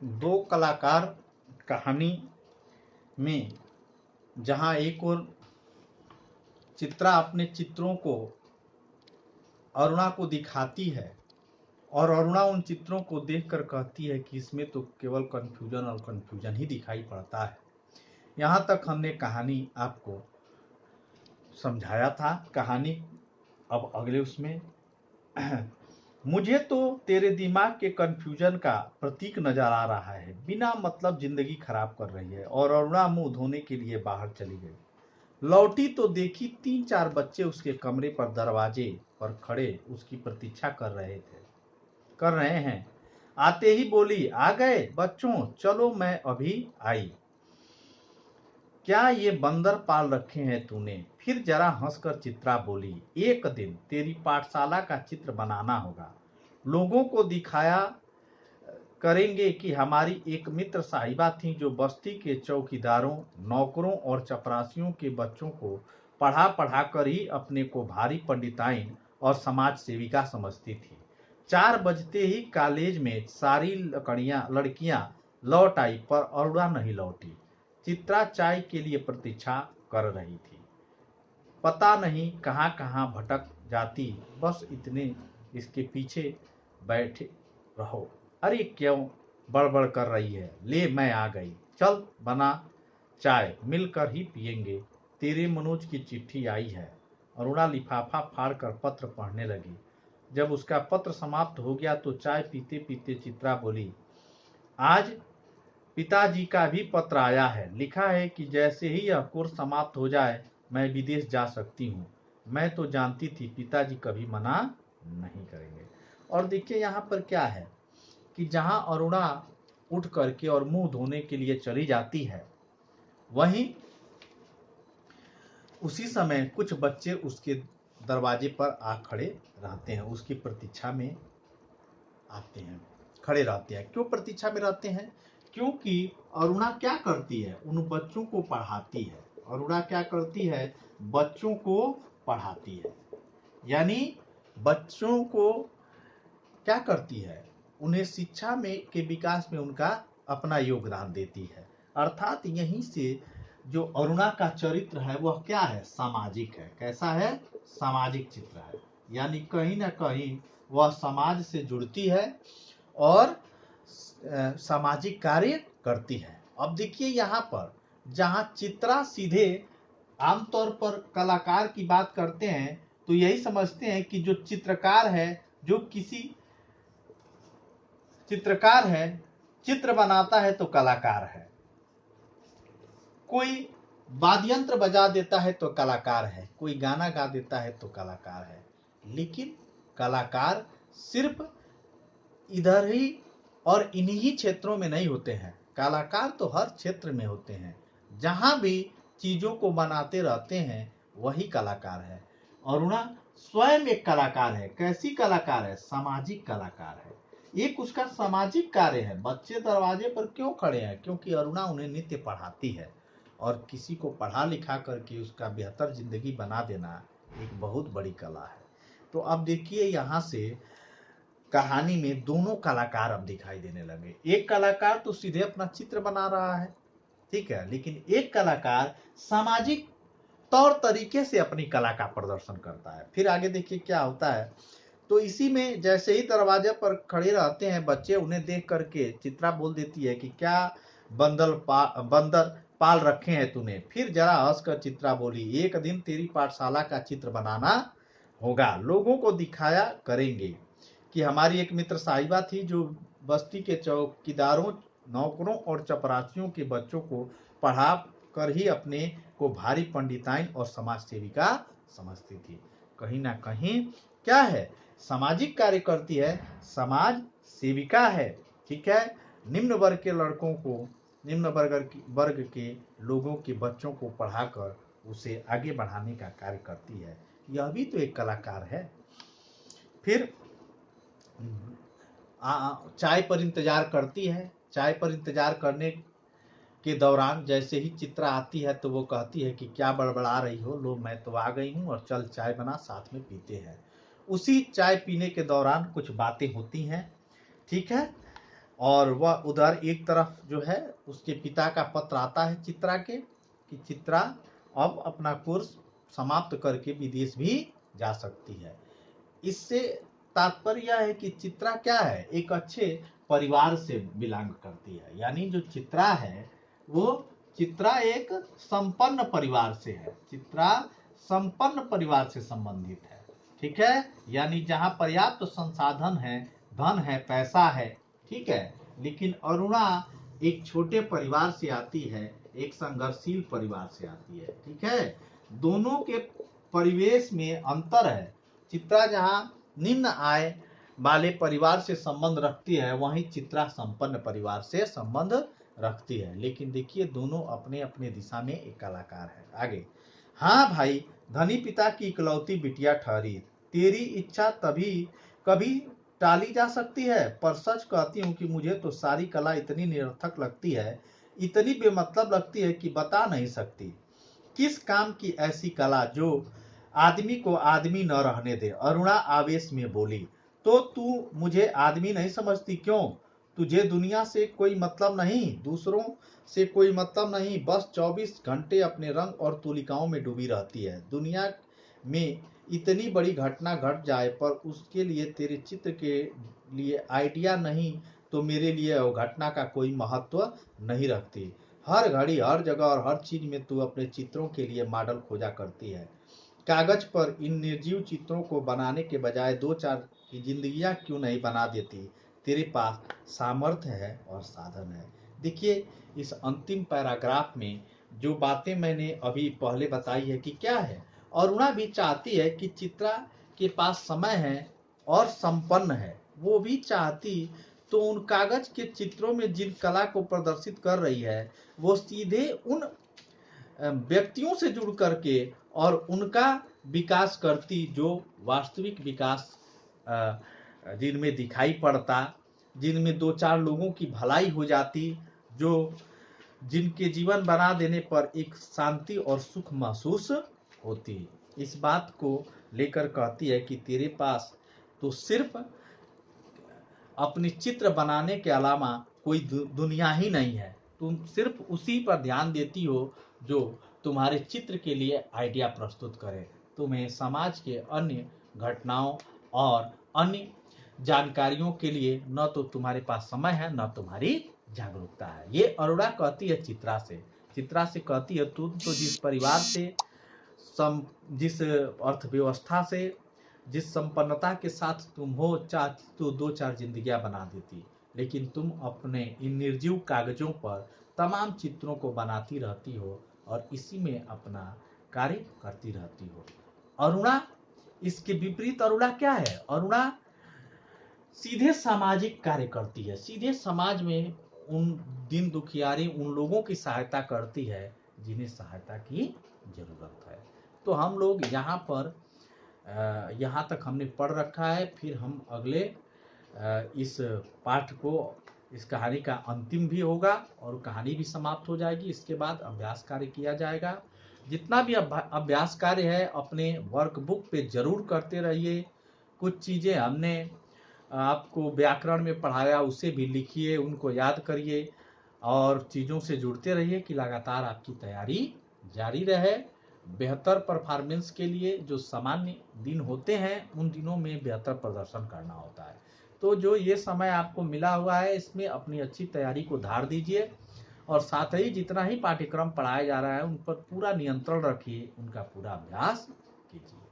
दो कलाकार कहानी में, जहां एक और चित्रा अपने चित्रों को अरुणा को दिखाती है और अरुणा उन चित्रों को देखकर कहती है कि इसमें तो केवल कंफ्यूजन और कंफ्यूजन ही दिखाई पड़ता है। यहाँ तक हमने कहानी आपको समझाया था। कहानी अब अगले उसमें मुझे तो तेरे दिमाग के कंफ्यूजन का प्रतीक नजर आ रहा है। बिना मतलब जिंदगी खराब कर रही है। और अरुणा मुंह धोने के लिए बाहर चली गई। लौटी तो देखी 3-4 बच्चे उसके कमरे पर दरवाजे पर खड़े उसकी प्रतीक्षा कर रहे हैं। आते ही बोली, आ गए बच्चों, चलो मैं अभी आई। क्या ये बंदर पाल रखे हैं तूने? फिर जरा हंसकर चित्रा बोली, एक दिन तेरी पाठशाला का चित्र बनाना होगा। लोगों को दिखाया करेंगे कि हमारी एक मित्र साहिबा थी जो बस्ती के चौकीदारों, नौकरों और चपरासियों के बच्चों को पढ़ा पढ़ा कर ही अपने को भारी पंडिताइन और समाज सेविका समझती थी। 4 बजते ही कॉलेज में सारी लड़कियां लौट आई, पर अरुणा नहीं लौटी। चित्रा चाय के लिए प्रतीक्षा कर रही थी। पता नहीं कहां कहां भटक जाती, बस इतने इसके पीछे बैठे रहो। अरे क्यों बड़बड़ कर रही है? ले मैं आ गई, चल बना चाय, मिलकर ही पियेंगे। तेरे मनोज की चिट्ठी आई है। अरुणा लिफाफा फाड़कर पत्र पढ़ने लगी। जब उसका पत्र समाप्त हो गया तो चाय पीते पीते चित्रा बोली, आज पिताजी का भी पत्र आया है। लिखा है कि जैसे ही यह कोर्स समाप्त हो जाए मैं विदेश जा सकती हूँ। मैं तो जानती थी पिताजी कभी मना नहीं करेंगे। और देखिए यहाँ पर क्या है कि जहां अरुणा उठ करके और मुंह धोने के लिए चली जाती है, वहीं उसी समय कुछ बच्चे उसके दरवाजे पर आ खड़े रहते हैं, उसकी प्रतीक्षा में आते हैं, खड़े रहते हैं। क्यों प्रतीक्षा में रहते हैं? क्योंकि अरुणा क्या करती है? उन बच्चों को पढ़ाती है। अरुणा क्या करती है? बच्चों को पढ़ाती है। यानी बच्चों को क्या करती है? उन्हें शिक्षा में के विकास में उनका अपना योगदान देती है। अर्थात यहीं से जो अरुणा का चरित्र है वह क्या है? सामाजिक है। कैसा है? सामाजिक चित्र है। यानी कहीं ना कहीं वह समाज से जुड़ती है और सामाजिक कार्य करती है। अब देखिए यहाँ पर जहाँ चित्रा सीधे आमतौर पर कलाकार की बात करते हैं तो यही समझते हैं कि जो चित्रकार है, जो किसी चित्रकार है, चित्र बनाता है तो कलाकार है। कोई वाद्य यंत्र बजा देता है तो कलाकार है, कोई गाना गा देता है तो कलाकार है। लेकिन कलाकार सिर्फ इधर ही और इन्हीं क्षेत्रों में नहीं होते हैं। कलाकार तो हर क्षेत्र में होते हैं। जहां भी चीजों को बनाते रहते हैं वही कलाकार है। अरुणा स्वयं एक कलाकार है। कैसी कलाकार है? सामाजिक कलाकार है। एक उसका सामाजिक कार्य है। बच्चे दरवाजे पर क्यों खड़े हैं? क्योंकि अरुणा उन्हें नित्य पढ़ाती है और किसी को पढ़ा लिखा करके उसका बेहतर जिंदगी बना देना एक बहुत बड़ी कला है। तो अब देखिए यहाँ से कहानी में दोनों कलाकार अब दिखाई देने लगे। एक कलाकार तो सीधे अपना चित्र बना रहा है, ठीक है, लेकिन एक कलाकार सामाजिक तौर तरीके से अपनी कला का प्रदर्शन करता है। फिर आगे देखिए क्या होता है। तो इसी में जैसे ही दरवाजे पर खड़े रहते हैं बच्चे, उन्हें देख करके चित्रा बोल देती है कि क्या बंदर पाल रखे हैं तूने? फिर जरा हंसकर चित्रा बोली, एक दिन तेरी पाठशाला का चित्र बनाना होगा। लोगों को दिखाया करेंगे कि हमारी एक मित्र साहिबा थी जो बस्ती के चौकीदारों, नौकरों और चपरासियों के बच्चों को पढ़ा कर ही अपने को भारी पंडिताइन और समाज सेविका समझती थी। कहीं ना कहीं क्या है? सामाजिक कार्य करती है, समाज सेविका है। ठीक है। निम्न वर्ग के लड़कों को, निम्न वर्ग के लोगों के बच्चों को पढ़ाकर उसे आगे बढ़ाने का कार्य करती है। यह भी तो एक कलाकार है। फिर चाय पर इंतजार करती है। चाय पर इंतजार करने के दौरान जैसे ही चित्रा आती है तो वो कहती है कि क्या बड़बड़ा रही हो? लो मैं तो आ गई हूँ और चल चाय बना, साथ में पीते हैं। उसी चाय पीने के दौरान कुछ बातें होती हैं, ठीक है। और वह उधर एक तरफ जो है उसके पिता का पत्र आता है चित्रा के कि चित्रा अब अपना कोर्स समाप्त करके विदेश भी जा सकती है। इससे तात्पर्य यह है कि चित्रा क्या है, एक अच्छे परिवार से बिलोंग करती है। यानी जो चित्रा है वो चित्रा एक संपन्न परिवार से है, चित्रा संपन्न परिवार से संबंधित है। ठीक है, यानी जहां पर्याप्त संसाधन है, धन है, पैसा है, ठीक है। लेकिन अरुणा एक छोटे परिवार से आती है, एक संघर्षशील परिवार से आती है। ठीक है, दोनों के परिवेश में अंतर है। चित्रा जहां निम्न आय वाले परिवार से संबंध रखती है, वहीं चित्रा संपन्न परिवार से संबंध रखती है। लेकिन देखिए दोनों अपने अपने दिशा में एक कलाकार है। आगे, हाँ भाई, धनी पिता की इकलौती बिटिया ठहरी, तेरी इच्छा तभी कभी टाली जा सकती है, पर सच कहती हूँ कि मुझे तो सारी कला इतनी निरर्थक लगती है, इतनी बेमतलब लगती है कि बता नहीं सकती। किस काम की ऐसी कला जो आदमी को आदमी न रहने दे। अरुणा आवेश में बोली, तो तू मुझे आदमी नहीं समझती क्यों? तुझे दुनिया से कोई मतलब नहीं, दूसरों से कोई मतलब नहीं, बस 24 घंटे अपने रंग और तुलिकाओं में डूबी रहती है। दुनिया में इतनी बड़ी घटना घट जाए पर उसके लिए तेरे चित्र के लिए आइडिया नहीं तो मेरे लिए वो घटना का कोई महत्व नहीं रखती। हर घड़ी, हर जगह और हर चीज में तू अपने चित्रों के लिए मॉडल खोजा करती है। कागज पर इन निर्जीव चित्रों को बनाने के बजाय दो चार की जिंदगियां क्यों नहीं बना देती? तेरे पास सामर्थ्य है और साधन है। देखिए इस अंतिम पैराग्राफ में जो बातें मैंने अभी पहले बताई है कि क्या है, अरुणा भी चाहती है कि चित्रा के पास समय है और संपन्न है। वो भी चाहती तो उन कागज के चित्रों में जिन कला को प्रदर्शित कर रही है वो सीधे उन व्यक्तियों से जुड़ करके और उनका विकास करती जो वास्तविक विकास जिनमें दिखाई पड़ता, जिनमें दो चार लोगों की भलाई हो जाती, जो जिनके जीवन बना देने पर एक शांति और सुख महसूस होती। इस बात को लेकर कहती है कि तेरे पास तो सिर्फ अपनी चित्र बनाने के अलावा कोई दुनिया ही नहीं है। तुम सिर्फ उसी पर ध्यान देती हो जो तुम्हारे चित्र के लिए आइडिया प्रस्तुत करे। तुम्हें समाज के अन्य घटनाओं और अन्य जानकारियों के लिए न तो तुम्हारे पास समय है न तुम्हारी जागरूकता है। ये अरोड़ा कहती है चित्रा से। चित्रा से कहती है तुम तो जिस परिवार से जिस अर्थव्यवस्था से, जिस संपन्नता के साथ तुम हो, चाहती तो दो चार जिंदगियां बना देती, लेकिन तुम अपने इन निर्जीव कागजों पर तमाम चित्रों को बनाती रहती हो और इसी में अपना कार्य करती रहती हो। अरुणा इसके विपरीत अरुणा क्या है? अरुणा सीधे सामाजिक कार्य करती है, सीधे समाज में उन दिन दुखियारी उन लोगों की सहायता करती है जिन्हें सहायता की जरूरत है। तो हम लोग यहाँ पर यहाँ तक हमने पढ़ रखा है। फिर हम अगले इस पाठ को, इस कहानी का अंतिम भी होगा और कहानी भी समाप्त हो जाएगी। इसके बाद अभ्यास कार्य किया जाएगा। जितना भी अभ्यास कार्य है अपने वर्कबुक पे जरूर करते रहिए। कुछ चीज़ें हमने आपको व्याकरण में पढ़ाया उसे भी लिखिए, उनको याद करिए और चीज़ों से जुड़ते रहिए कि लगातार आपकी तैयारी जारी रहे। बेहतर परफॉर्मेंस के लिए जो सामान्य दिन होते हैं उन दिनों में बेहतर प्रदर्शन करना होता है। तो जो ये समय आपको मिला हुआ है इसमें अपनी अच्छी तैयारी को धार दीजिए और साथ ही जितना ही पाठ्यक्रम पढ़ाया जा रहा है उन पर पूरा नियंत्रण रखिए, उनका पूरा अभ्यास कीजिए।